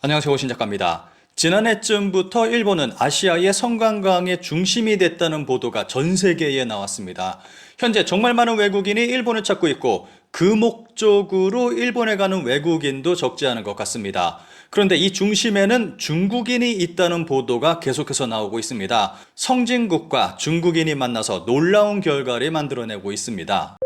안녕하세요. 오신 작가입니다. 지난해쯤부터 일본은 아시아의 성관광의 중심이 됐다는 보도가 전 세계에 나왔습니다. 현재 정말 많은 외국인이 일본을 찾고 있고 그 목적으로 일본에 가는 외국인도 적지 않은 것 같습니다. 그런데 이 중심에는 중국인이 있다는 보도가 계속해서 나오고 있습니다. 성진국과 중국인이 만나서 놀라운 결과를 만들어내고 있습니다.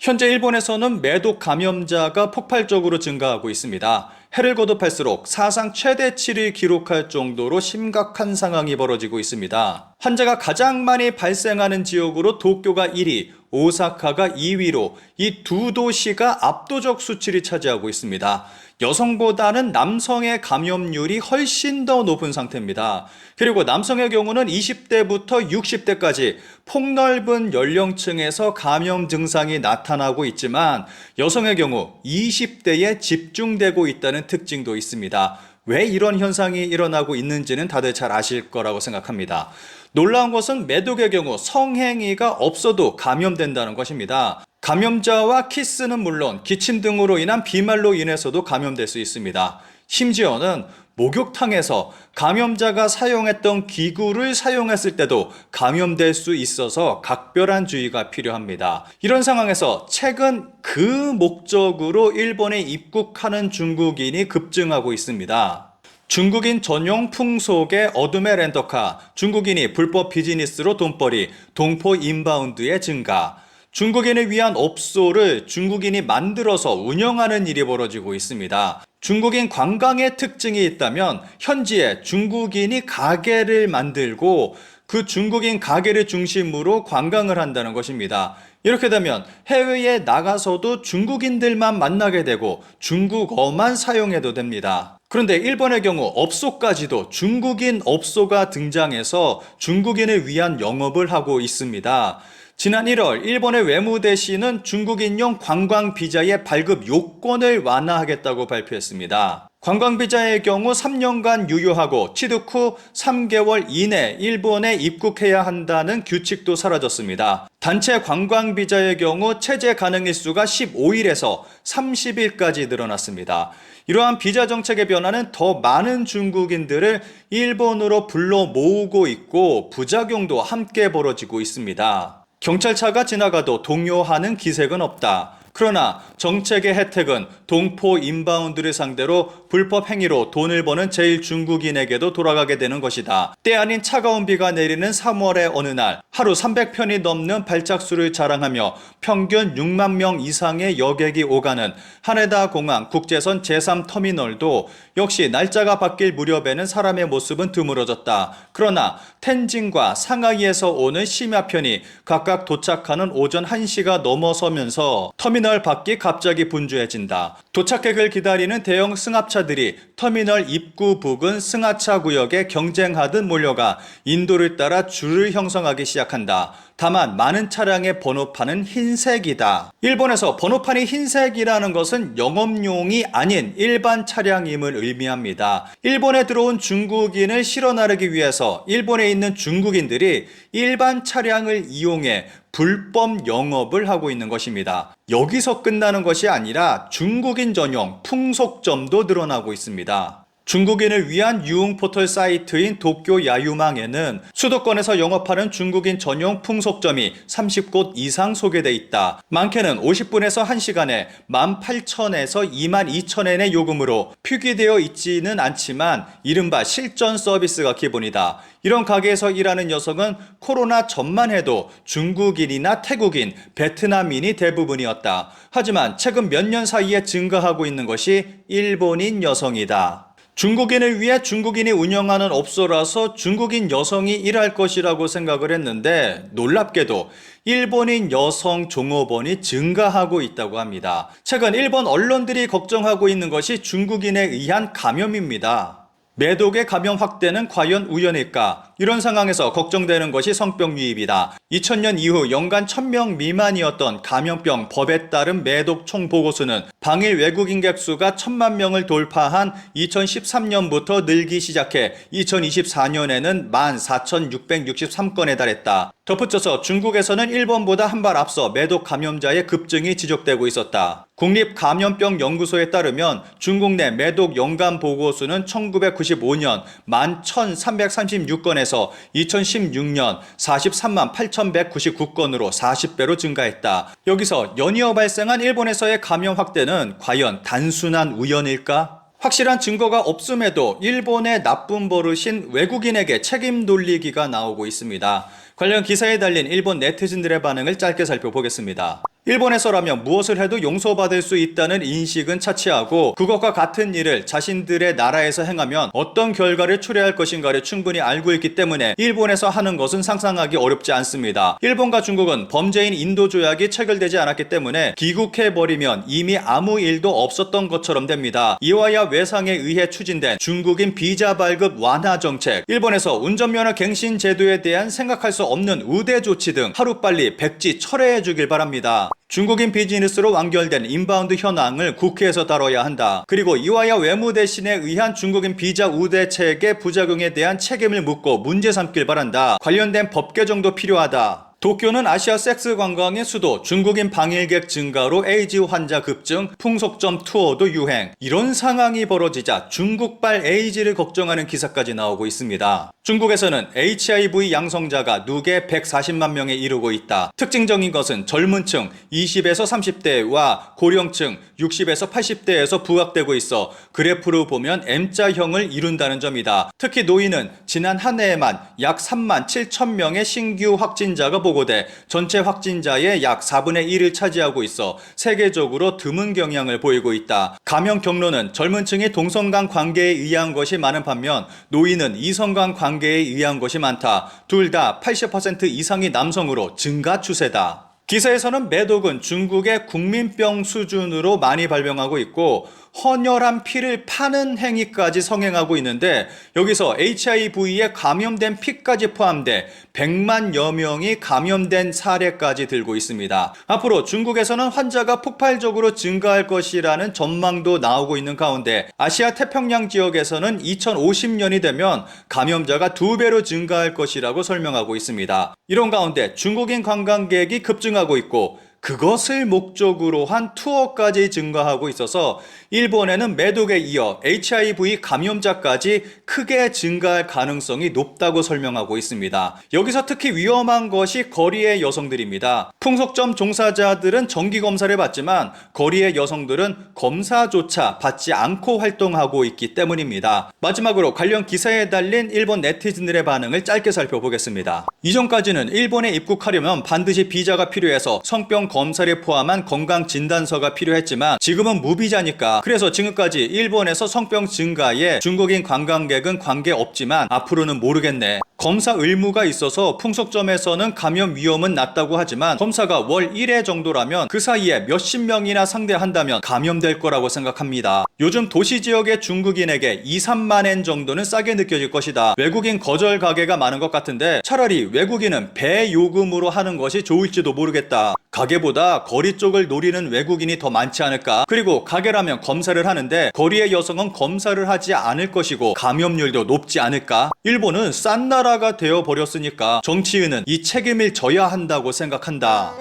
현재 일본에서는 매독 감염자가 폭발적으로 증가하고 있습니다. 해를 거듭할수록 사상 최대치를 기록할 정도로 심각한 상황이 벌어지고 있습니다. 환자가 가장 많이 발생하는 지역으로 도쿄가 1위, 오사카가 2위로 이 두 도시가 압도적 수치를 차지하고 있습니다. 여성보다는 남성의 감염률이 훨씬 더 높은 상태입니다. 그리고 남성의 경우는 20대부터 60대까지 폭넓은 연령층에서 감염 증상이 나타나고 있지만 여성의 경우 20대에 집중되고 있다는 특징도 있습니다. 왜 이런 현상이 일어나고 있는지는 다들 잘 아실 거라고 생각합니다. 놀라운 것은 매독의 경우 성행위가 없어도 감염된다는 것입니다. 감염자와 키스는 물론 기침 등으로 인한 비말로 인해서도 감염될 수 있습니다. 심지어는 목욕탕에서 감염자가 사용했던 기구를 사용했을 때도 감염될 수 있어서 각별한 주의가 필요합니다. 이런 상황에서 최근 그 목적으로 일본에 입국하는 중국인이 급증하고 있습니다. 중국인 전용 풍속의 어둠의 렌터카, 중국인이 불법 비즈니스로 돈벌이, 동포 인바운드의 증가, 중국인을 위한 업소를 중국인이 만들어서 운영하는 일이 벌어지고 있습니다. 중국인 관광의 특징이 있다면 현지에 중국인이 가게를 만들고 그 중국인 가게를 중심으로 관광을 한다는 것입니다. 이렇게 되면 해외에 나가서도 중국인들만 만나게 되고 중국어만 사용해도 됩니다. 그런데 일본의 경우 업소까지도 중국인 업소가 등장해서 중국인을 위한 영업을 하고 있습니다. 지난 1월 일본의 외무대신은 중국인용 관광비자의 발급 요건을 완화하겠다고 발표했습니다. 관광비자의 경우 3년간 유효하고 취득 후 3개월 이내 일본에 입국해야 한다는 규칙도 사라졌습니다. 단체 관광비자의 경우 체제 가능 일수가 15일에서 30일까지 늘어났습니다. 이러한 비자 정책의 변화는 더 많은 중국인들을 일본으로 불러 모으고 있고 부작용도 함께 벌어지고 있습니다. 경찰차가 지나가도 동요하는 기색은 없다. 그러나 정책의 혜택은 동포 인바운드를 상대로 불법 행위로 돈을 버는 제일 중국인에게도 돌아가게 되는 것이다. 때 아닌 차가운 비가 내리는 3월의 어느 날 하루 300편이 넘는 발작수를 자랑하며 평균 6만 명 이상의 여객이 오가는 하네다 공항 국제선 제3터미널도 역시 날짜가 바뀔 무렵에는 사람의 모습은 드물어졌다. 그러나 텐진과 상하이에서 오는 심야편이 각각 도착하는 오전 1시가 넘어서면서 터미널 밖이 갑자기 분주해진다. 도착객을 기다리는 대형 승합차들이 터미널 입구 부근 승하차 구역에 경쟁하듯 몰려가 인도를 따라 줄을 형성하기 시작한다. 다만 많은 차량의 번호판은 흰색이다. 일본에서 번호판이 흰색이라는 것은 영업용이 아닌 일반 차량임을 의미합니다. 일본에 들어온 중국인을 실어 나르기 위해서 일본에 있는 중국인들이 일반 차량을 이용해 불법 영업을 하고 있는 것입니다. 여기서 끝나는 것이 아니라 중국인 전용 풍속점도 늘어나고 있습니다. 중국인을 위한 유흥 포털 사이트인 도쿄 야유망에는 수도권에서 영업하는 중국인 전용 풍속점이 30곳 이상 소개돼 있다. 많게는 50분에서 1시간에 18,000에서 22,000엔의 요금으로 표기되어 있지는 않지만 이른바 실전 서비스가 기본이다. 이런 가게에서 일하는 여성은 코로나 전만 해도 중국인이나 태국인, 베트남인이 대부분이었다. 하지만 최근 몇 년 사이에 증가하고 있는 것이 일본인 여성이다. 중국인을 위해 중국인이 운영하는 업소라서 중국인 여성이 일할 것이라고 생각을 했는데 놀랍게도 일본인 여성 종업원이 증가하고 있다고 합니다. 최근 일본 언론들이 걱정하고 있는 것이 중국인에 의한 감염입니다. 매독의 감염 확대는 과연 우연일까? 이런 상황에서 걱정되는 것이 성병 유입이다. 2000년 이후 연간 1000명 미만이었던 감염병 법에 따른 매독 총 보고수는 방일 외국인객 수가 1000만 명을 돌파한 2013년부터 늘기 시작해 2024년에는 14,663건에 달했다. 덧붙여서 중국에서는 일본보다 한 발 앞서 매독 감염자의 급증이 지적되고 있었다. 국립감염병연구소에 따르면 중국 내 매독 연간 보고수는 1995년 11,336건에서 2016년 43만 8,199건으로 40배로 증가했다. 여기서 연이어 발생한 일본에서의 감염 확대는 과연 단순한 우연일까? 확실한 증거가 없음에도 일본의 나쁜 버릇인 외국인에게 책임 돌리기가 나오고 있습니다. 관련 기사에 달린 일본 네티즌들의 반응을 짧게 살펴보겠습니다. 일본에서라면 무엇을 해도 용서받을 수 있다는 인식은 차치하고 그것과 같은 일을 자신들의 나라에서 행하면 어떤 결과를 초래할 것인가를 충분히 알고 있기 때문에 일본에서 하는 것은 상상하기 어렵지 않습니다. 일본과 중국은 범죄인 인도 조약이 체결되지 않았기 때문에 귀국해버리면 이미 아무 일도 없었던 것처럼 됩니다. 이와야 외상에 의해 추진된 중국인 비자 발급 완화 정책, 일본에서 운전면허 갱신 제도에 대한 생각할 수 없는 우대 조치 등 하루빨리 백지 철회해 주길 바랍니다. 중국인 비즈니스로 완결된 인바운드 현황을 국회에서 다뤄야 한다. 그리고 이와야 외무대신에 의한 중국인 비자 우대책의 부작용에 대한 책임을 묻고 문제 삼길 바란다. 관련된 법 개정도 필요하다. 도쿄는 아시아 섹스 관광의 수도, 중국인 방일객 증가로 에이즈 환자 급증, 풍속점 투어도 유행. 이런 상황이 벌어지자 중국발 에이즈를 걱정하는 기사까지 나오고 있습니다. 중국에서는 HIV 양성자가 누계 140만 명에 이르고 있다. 특징적인 것은 젊은 층 20에서 30대와 고령층 60에서 80대에서 부각되고 있어 그래프로 보면 M자형을 이룬다는 점이다. 특히 노인은 지난 한 해에만 약 3만 7천 명의 신규 확진자가 보고돼 전체 확진자의 약 4분의 1을 차지하고 있어 세계적으로 드문 경향을 보이고 있다. 감염 경로는 젊은 층이 동성간 관계에 의한 것이 많은 반면 노인은 이성간 관계에 의한 것이 많다. 둘 다 80% 이상이 남성으로 증가 추세다. 기사에서는 매독은 중국의 국민병 수준으로 많이 발병하고 있고 헌혈한 피를 파는 행위까지 성행하고 있는데 여기서 HIV에 감염된 피까지 포함돼 100만여 명이 감염된 사례까지 들고 있습니다. 앞으로 중국에서는 환자가 폭발적으로 증가할 것이라는 전망도 나오고 있는 가운데 아시아 태평양 지역에서는 2050년이 되면 감염자가 2배로 증가할 것이라고 설명하고 있습니다. 이런 가운데 중국인 관광객이 급증하고 있고 그것을 목적으로 한 투어까지 증가하고 있어서 일본에는 매독에 이어 HIV 감염자까지 크게 증가할 가능성이 높다고 설명하고 있습니다. 여기서 특히 위험한 것이 거리의 여성들입니다. 풍속점 종사자들은 정기검사를 받지만 거리의 여성들은 검사조차 받지 않고 활동하고 있기 때문입니다. 마지막으로 관련 기사에 달린 일본 네티즌들의 반응을 짧게 살펴보겠습니다. 이전까지는 일본에 입국하려면 반드시 비자가 필요해서 성병 검사를 포함한 건강진단서가 필요했지만 지금은 무비자니까 그래서 지금까지 일본에서 성병 증가에 중국인 관광객은 관계없지만 앞으로는 모르겠네. 검사 의무가 있어서 풍속점에서는 감염 위험은 낮다고 하지만 검사가 월 1회 정도라면 그 사이에 몇십 명이나 상대한다면 감염될 거라고 생각합니다. 요즘 도시 지역의 중국인에게 2, 3만 엔 정도는 싸게 느껴질 것이다. 외국인 거절 가게가 많은 것 같은데 차라리 외국인은 배 요금으로 하는 것이 좋을지도 모르겠다. 가게보다 거리 쪽을 노리는 외국인이 더 많지 않을까? 그리고 가게라면 검사를 하는데 거리의 여성은 검사를 하지 않을 것이고 감염률도 높지 않을까? 일본은 싼 나라가 되어버렸으니까 정치인은 이 책임을 져야 한다고 생각한다.